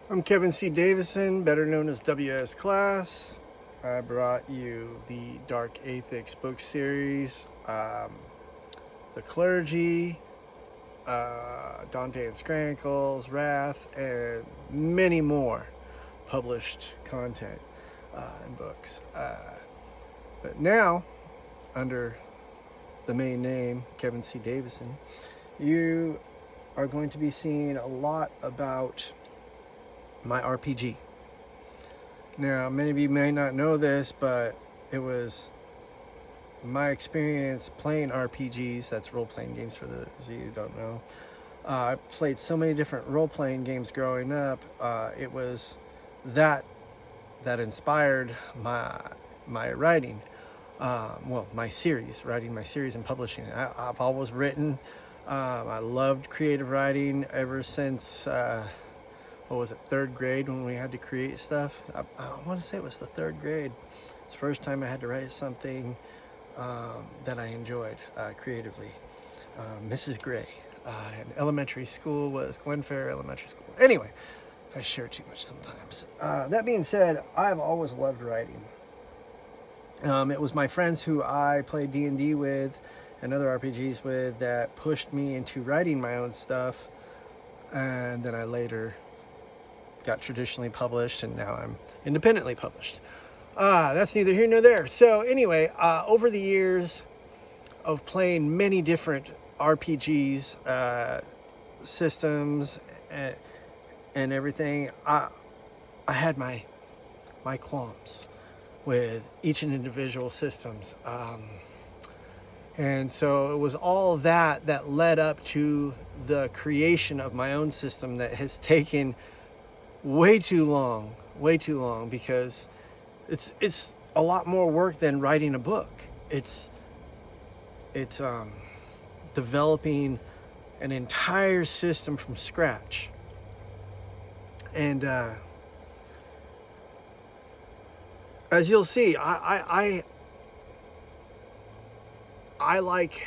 I'm Kevin C. Davison, better known as WS Class. I brought you the Dark Athyx book series, The Clergy, Dante and Scrankles, Wrath, and many more published content and books. But now, under the main name, Kevin C. Davison, you are going to be seeing a lot about my RPG. Now, many of you may not know this, but it was my experience playing RPGs, that's role-playing games for those of you who don't know. I played so many different role-playing games growing up. It was that inspired my writing. My series, writing my series and publishing it. I've always written. I loved creative writing ever since third grade, when we had to create stuff. I want to say it was the third grade. It's the first time I had to write something that I enjoyed creatively. Mrs. Gray. And elementary school was Glenfair Elementary School. Anyway, I share too much sometimes. That being said, I've always loved writing. It was my friends who I played D&D with and other RPGs with that pushed me into writing my own stuff. And then I later got traditionally published, and now I'm independently published. That's neither here nor there. So anyway, over the years of playing many different RPGs, systems, and everything, I had my qualms with each and individual systems. And so it was all that led up to the creation of my own system that has taken way too long, because it's a lot more work than writing a book. It's developing an entire system from scratch. And as you'll see, I like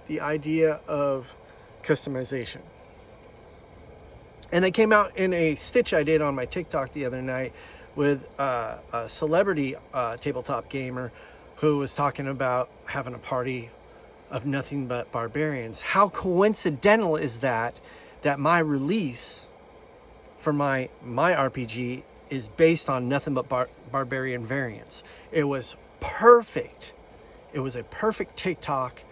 the idea of customization. And it came out in a stitch I did on my TikTok the other night with a celebrity tabletop gamer who was talking about having a party of nothing but barbarians. How coincidental is that my release for my RPG is based on nothing but barbarian variants. It was perfect. It was a perfect TikTok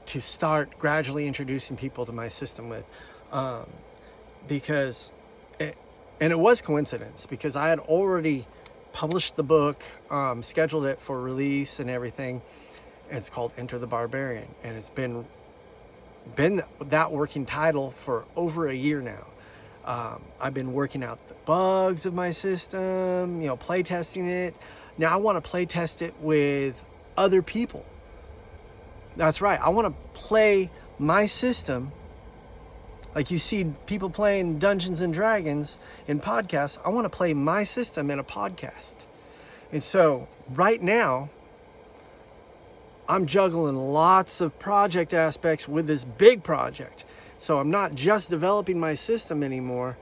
to start gradually introducing people to my system with. Because it was coincidence, because I had already published the book, scheduled it for release and everything, and it's called Enter the Barbarian, and it's been that working title for over a year now. I've been working out the bugs of my system, play testing it. Now I want to play test it with other people. That's right, I want to play my system like you see people playing Dungeons and Dragons in podcasts. I want to play my system in a podcast. And so right now, I'm juggling lots of project aspects with this big project. So I'm not just developing my system anymore.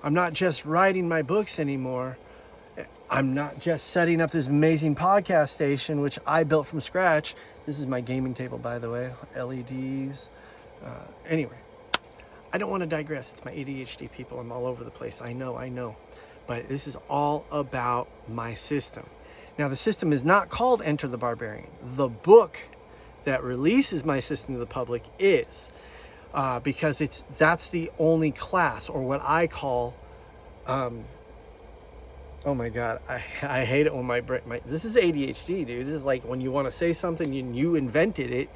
I'm not just writing my books anymore. I'm not just setting up this amazing podcast station, which I built from scratch. This is my gaming table, by the way, LEDs. Anyway. I don't want to digress. It's my ADHD, people. I'm all over the place. I know. But this is all about my system. Now, the system is not called Enter the Barbarian. The book that releases my system to the public is. Because that's the only class, or what I call... oh my God. I hate it when my brain... This is ADHD, dude. This is like when you want to say something and you invented it,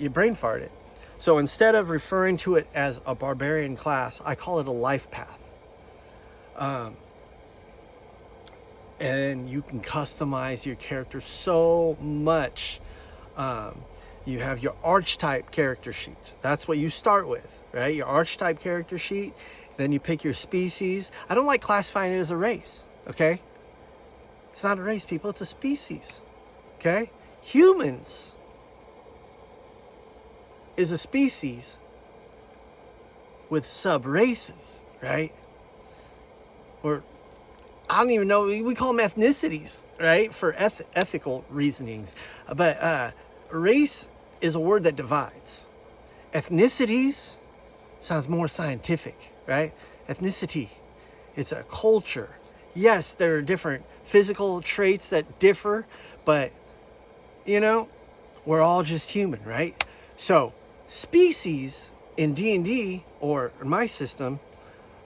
you brain fart it. So instead of referring to it as a barbarian class, I call it a life path. And you can customize your character so much. You have your archetype character sheet. That's what you start with, right? Your archetype character sheet. Then you pick your species. I don't like classifying it as a race, okay? It's not a race, people. It's a species, okay? Humans is a species with sub-races, right? or I don't even know, we call them ethnicities, right? For ethical reasonings. But race is a word that divides. Ethnicities sounds more scientific, right? Ethnicity, it's a culture. Yes, there are different physical traits that differ, but, you know, we're all just human, right? So species in D&D, or in my system,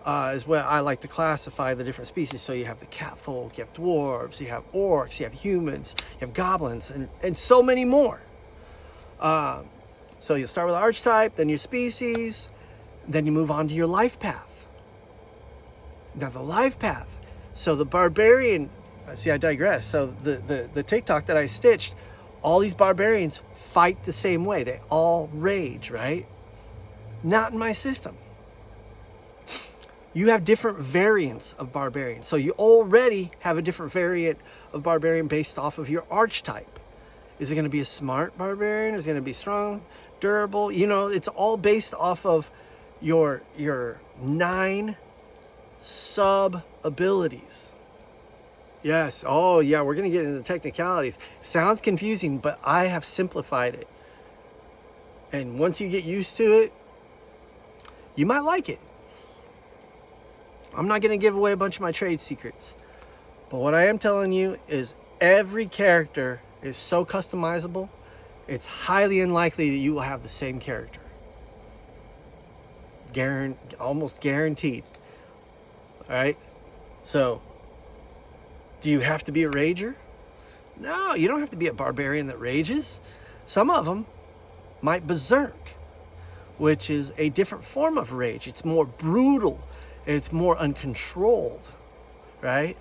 is what I like to classify the different species. So you have the catfolk, you have dwarves, you have orcs, you have humans, you have goblins, and so many more. So you'll start with archetype, then your species, then you move on to your life path. Now the life path. So the barbarian, see, I digress. So the TikTok that I stitched, all these barbarians fight the same way. They all rage, right? Not in my system. You have different variants of barbarian. So you already have a different variant of barbarian based off of your archetype. Is it going to be a smart barbarian? Is it going to be strong, durable? You know, it's all based off of your 9 sub abilities. Yes. Oh, yeah. We're going to get into the technicalities. Sounds confusing, but I have simplified it. And once you get used to it, you might like it. I'm not going to give away a bunch of my trade secrets. But what I am telling you is every character is so customizable, it's highly unlikely that you will have the same character. Almost guaranteed. All right? So, do you have to be a rager? No, you don't have to be a barbarian that rages. Some of them might berserk, which is a different form of rage. It's more brutal. It's more uncontrolled, right?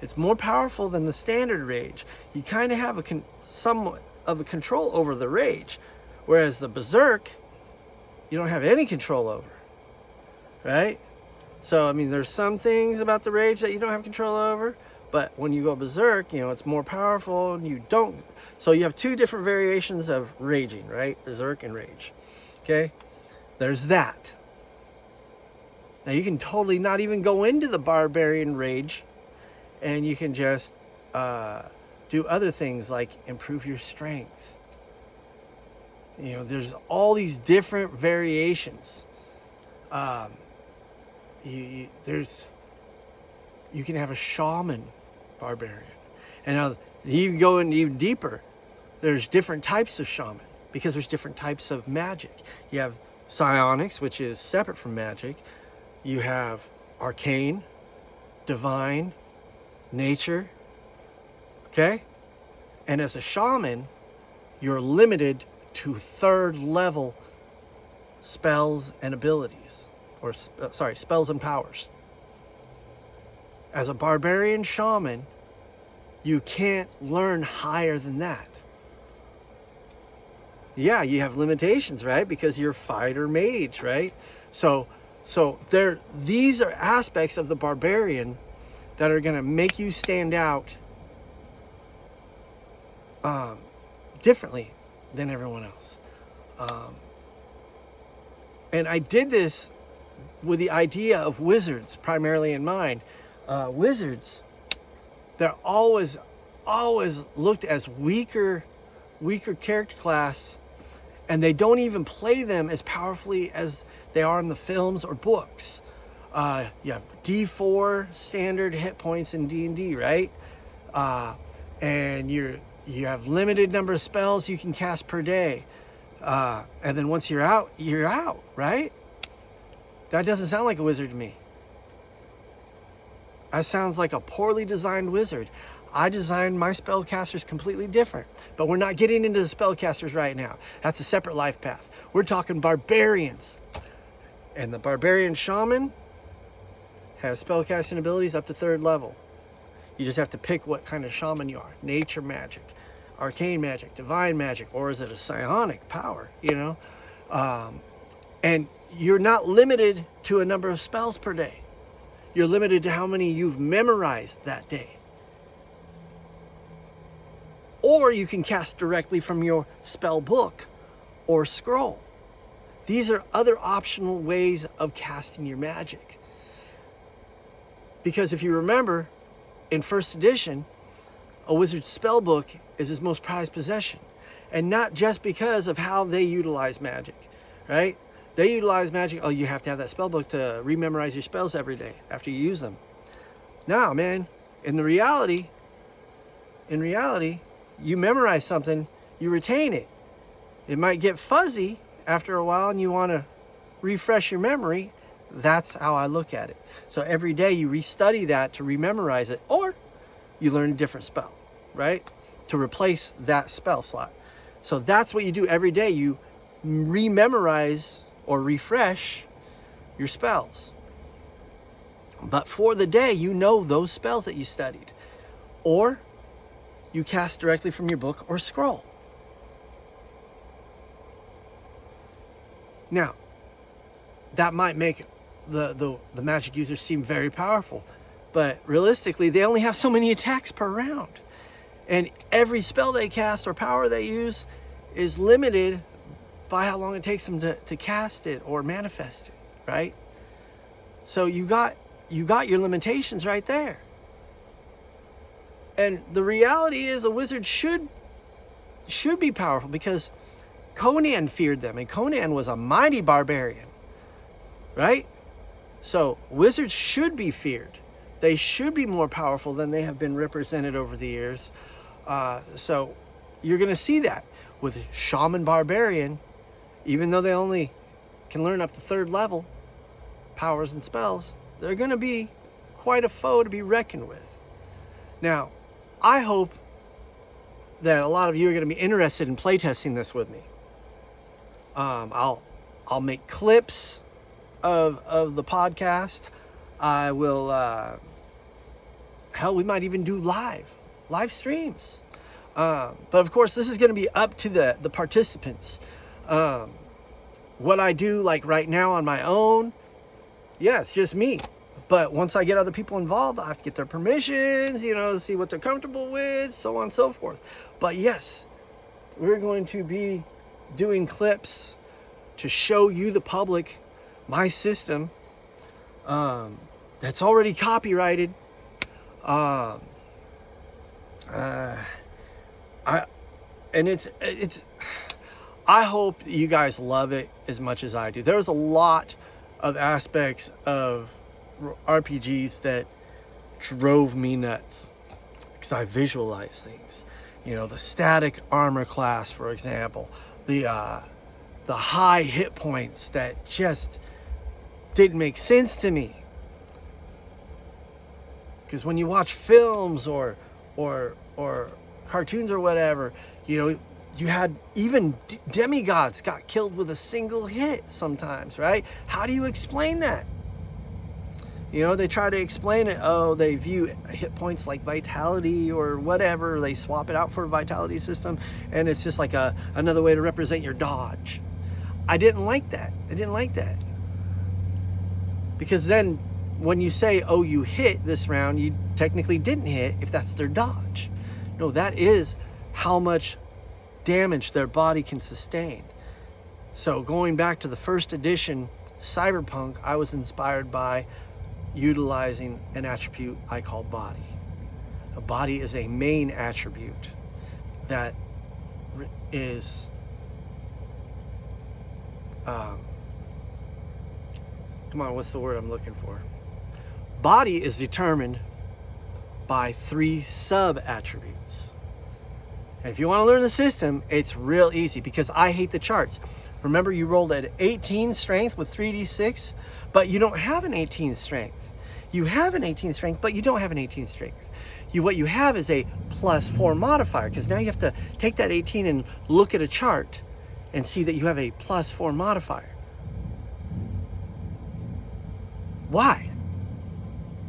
It's more powerful than the standard rage. You kind of have somewhat of a control over the rage, whereas the berserk, you don't have any control over, right? So, I mean, there's some things about the rage that you don't have control over, but when you go berserk, you know, it's more powerful and you don't. So you have 2 different variations of raging, right? Berserk and rage, okay? There's that. Now you can totally not even go into the barbarian rage, and you can just do other things like improve your strength. You know, there's all these different variations. You can have a shaman barbarian, and now you can go in even deeper. There's different types of shaman because there's different types of magic. You have psionics, which is separate from magic. You have arcane, divine, nature, okay? And as a shaman, you're limited to 3rd level spells and abilities, or spells and powers. As a barbarian shaman, you can't learn higher than that. Yeah, you have limitations, right? Because you're fighter mage, right? So these are aspects of the barbarian that are going to make you stand out differently than everyone else. And I did this with the idea of wizards primarily in mind. Wizards, they're always looked as weaker character class, and they don't even play them as powerfully as they are in the films or books. You have D4 standard hit points in D&D, right? And you have limited number of spells you can cast per day. And then once you're out, right? That doesn't sound like a wizard to me. That sounds like a poorly designed wizard. I designed my spellcasters completely different, but we're not getting into the spellcasters right now. That's a separate life path. We're talking barbarians. And the barbarian shaman has spellcasting abilities up to 3rd level. You just have to pick what kind of shaman you are. Nature magic, arcane magic, divine magic, or is it a psionic power, you know? And you're not limited to a number of spells per day. You're limited to how many you've memorized that day. Or you can cast directly from your spell book or scroll. These are other optional ways of casting your magic. Because if you remember, in first edition, a wizard's spell book is his most prized possession. And not just because of how they utilize magic, right? They utilize magic. Oh, you have to have that spell book to rememorize your spells every day after you use them. Now, man, in reality, you memorize something, you retain it. It might get fuzzy after a while and you want to refresh your memory. That's how I look at it. So every day you restudy that to rememorize it, or you learn a different spell, right? To replace that spell slot. So that's what you do every day. You rememorize or refresh your spells. But for the day, you know those spells that you studied. Or you cast directly from your book or scroll. Now, that might make the magic users seem very powerful, but realistically, they only have so many attacks per round. And every spell they cast or power they use is limited by how long it takes them to cast it or manifest it, right? So you got your limitations right there. And the reality is a wizard should be powerful because Conan feared them, and Conan was a mighty barbarian, right? So wizards should be feared. They should be more powerful than they have been represented over the years. So you're going to see that with Shaman Barbarian, even though they only can learn up to 3rd level powers and spells, they're going to be quite a foe to be reckoned with. Now, I hope that a lot of you are going to be interested in playtesting this with me. I'll make clips of the podcast. I will, hell, we might even do live streams. But of course, this is going to be up to the participants. What I do like right now on my own, yeah, it's just me. But once I get other people involved, I have to get their permissions, to see what they're comfortable with, so on and so forth. But yes, we're going to be doing clips to show you, the public, my system that's already copyrighted. I hope you guys love it as much as I do. There's a lot of aspects of RPGs that drove me nuts because I visualize things. The static armor class, for example, the high hit points that just didn't make sense to me. Because when you watch films or cartoons or whatever, you had even demigods got killed with a single hit sometimes, right? How do you explain that? They try to explain it. Oh, they view hit points like vitality or whatever. They swap it out for a vitality system, and it's just like another way to represent your dodge. I didn't like that. Because then when you say, oh, you hit this round, you technically didn't hit if that's their dodge. No, that is how much damage their body can sustain. So going back to the first edition Cyberpunk, I was inspired by utilizing an attribute I call body. A body is a main attribute that is what's the word I'm looking for? Body is determined by 3 sub-attributes. And if you want to learn the system, it's real easy because I hate the charts. Remember, you rolled at 18 strength with 3d6, but you don't have an 18 strength. You have an 18 strength, but you don't have an 18 strength. What you have is a +4 modifier, because now you have to take that 18 and look at a chart and see that you have a +4 modifier. Why?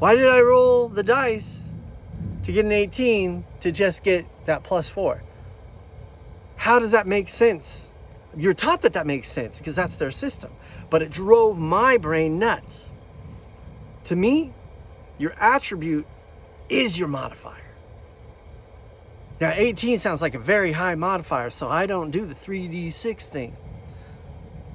Why did I roll the dice to get an 18 to just get that +4? How does that make sense? You're taught that makes sense because that's their system, but it drove my brain nuts. To me, your attribute is your modifier. Now, 18 sounds like a very high modifier, so I don't do the 3d6 thing.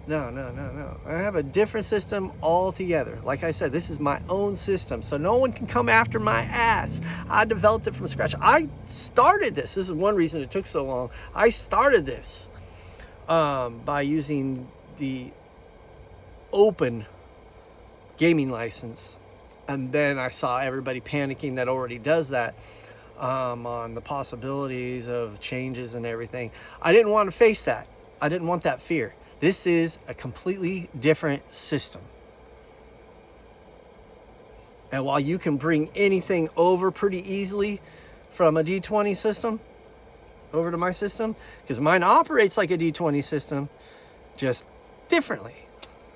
No. I have a different system altogether. Like I said, this is my own system, so no one can come after my ass. I developed it from scratch. I started this. This is one reason it took so long. I started this by using the open gaming license, and then I saw everybody panicking that already does that on the possibilities of changes and everything. I didn't want to face that. I didn't want that fear. This is a completely different system. And while you can bring anything over pretty easily from a D20 system over to my system, because mine operates like a D20 system, just differently.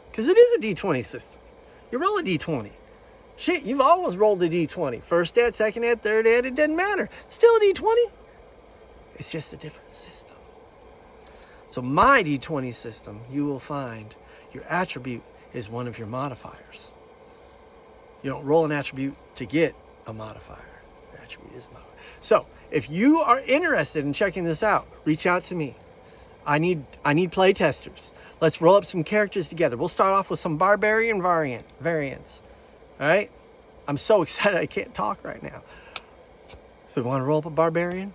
Because it is a D20 system. You roll a D20. Shit, you've always rolled a D20. First ed, second ed, third ed, it doesn't matter. Still a D20. It's just a different system. So my D20 system, you will find your attribute is one of your modifiers. You don't roll an attribute to get a modifier. Your attribute is a modifier. So if you are interested in checking this out, reach out to me. I need play testers. Let's roll up some characters together. We'll start off with some barbarian variants. All right? I'm so excited I can't talk right now. So you want to roll up a barbarian?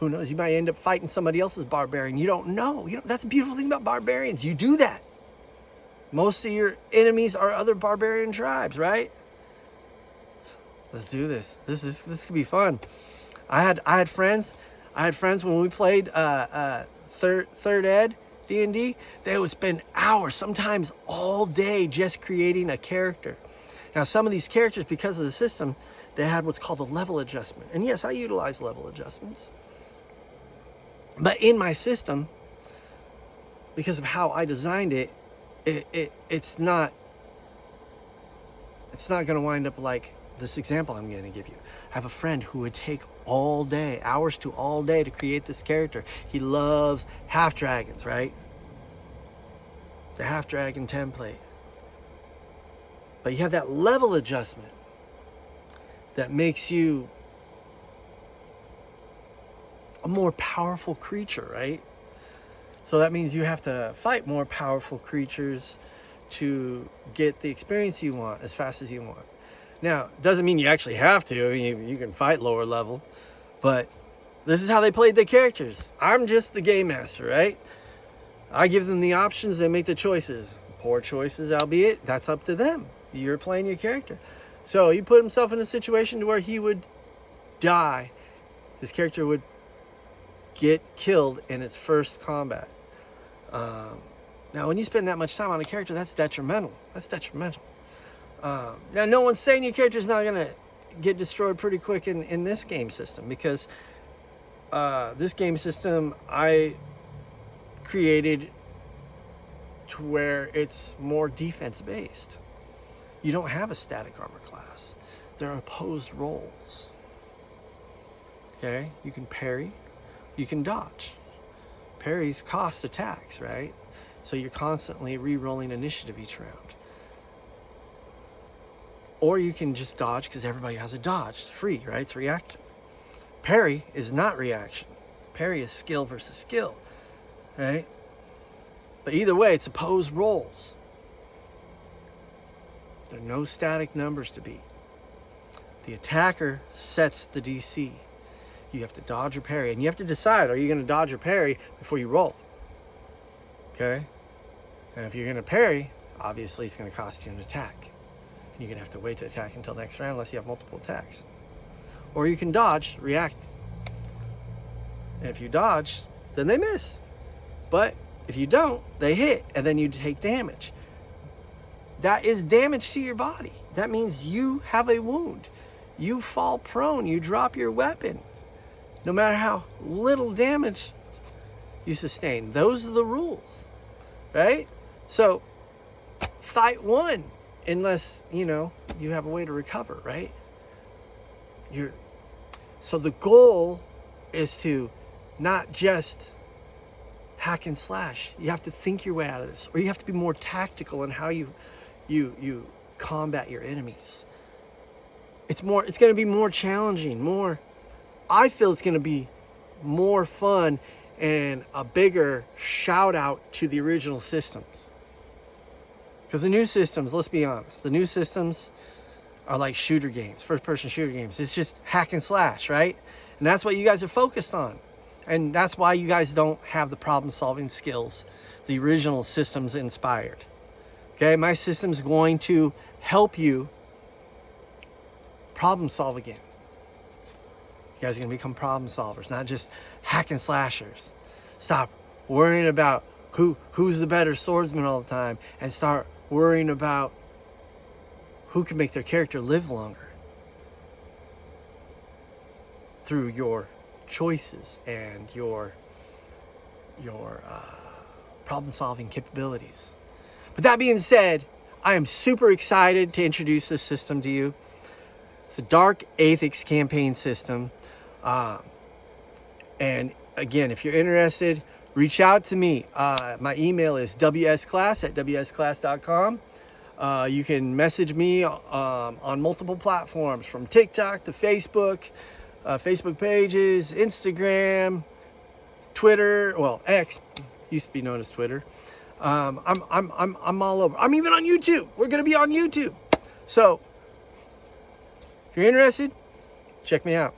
Who knows? You might end up fighting somebody else's barbarian. You don't know. That's a beautiful thing about barbarians. You do that. Most of your enemies are other barbarian tribes, right? Let's do this. This could be fun. I had friends when we played third ed D&D. They would spend hours, sometimes all day, just creating a character. Now, some of these characters, because of the system, they had what's called a level adjustment. And yes, I utilize level adjustments. But in my system, because of how I designed it, it's not going to wind up like this example I'm going to give you. I have a friend who would take all day, hours to all day, to create this character. He loves half dragons, right? The half dragon template. But you have that level adjustment that makes you a more powerful creature, right? So that means you have to fight more powerful creatures to get the experience you want as fast as you want. Now, doesn't mean you actually have to. I mean, you can fight lower level, but this is how they played their characters. I'm just the game master, right? I give them the options, they make the choices. Poor choices, albeit, that's up to them. You're playing your character. So he put himself in a situation to where he would die. His character would get killed in its first combat. Now, when you spend that much time on a character, that's detrimental. Now, no one's saying your character's not going to get destroyed pretty quick in this game system, because this game system I created to where it's more defense based. You don't have a static armor class. There are opposed rolls. Okay? You can parry, you can dodge. Parries cost attacks, right? So you're constantly re-rolling initiative each round. Or you can just dodge because everybody has a dodge. It's free, right? It's reactive. Parry is not reaction. Parry is skill versus skill, right? But either way, it's opposed rolls. There are no static numbers to beat. The attacker sets the DC. You have to dodge or parry, and you have to decide, are you going to dodge or parry before you roll? Okay? And if you're going to parry, obviously it's going to cost you an attack. And you're going to have to wait to attack until next round unless you have multiple attacks. Or you can dodge, react. And if you dodge, then they miss. But if you don't, they hit, and then you take damage. That is damage to your body. That means you have a wound. You fall prone, you drop your weapon. No matter how little damage you sustain. Those are the rules, right? So, fight one, unless, you have a way to recover, right? So the goal is to not just hack and slash. You have to think your way out of this, or you have to be more tactical in how you combat your enemies. It's going to be more challenging, I feel it's going to be more fun and a bigger shout out to the original systems. Because the new systems, let's be honest, the new systems are like shooter games, first-person shooter games. It's just hack and slash, right? And that's what you guys are focused on. And that's why you guys don't have the problem-solving skills the original systems inspired. Okay, my system's going to help you problem solve again. You guys are going to become problem solvers, not just hack and slashers. Stop worrying about who's the better swordsman all the time and start worrying about who can make their character live longer through your choices and your problem-solving capabilities. With that being said, I am super excited to introduce this system to you. It's a Dark Athyx campaign system. And again, if you're interested, reach out to me. My email is wsclass@wsclass.com. You can message me on multiple platforms, from TikTok to Facebook, Facebook pages, Instagram, Twitter. Well, X used to be known as Twitter. I'm all over. I'm even on YouTube. We're gonna be on YouTube. So if you're interested, check me out.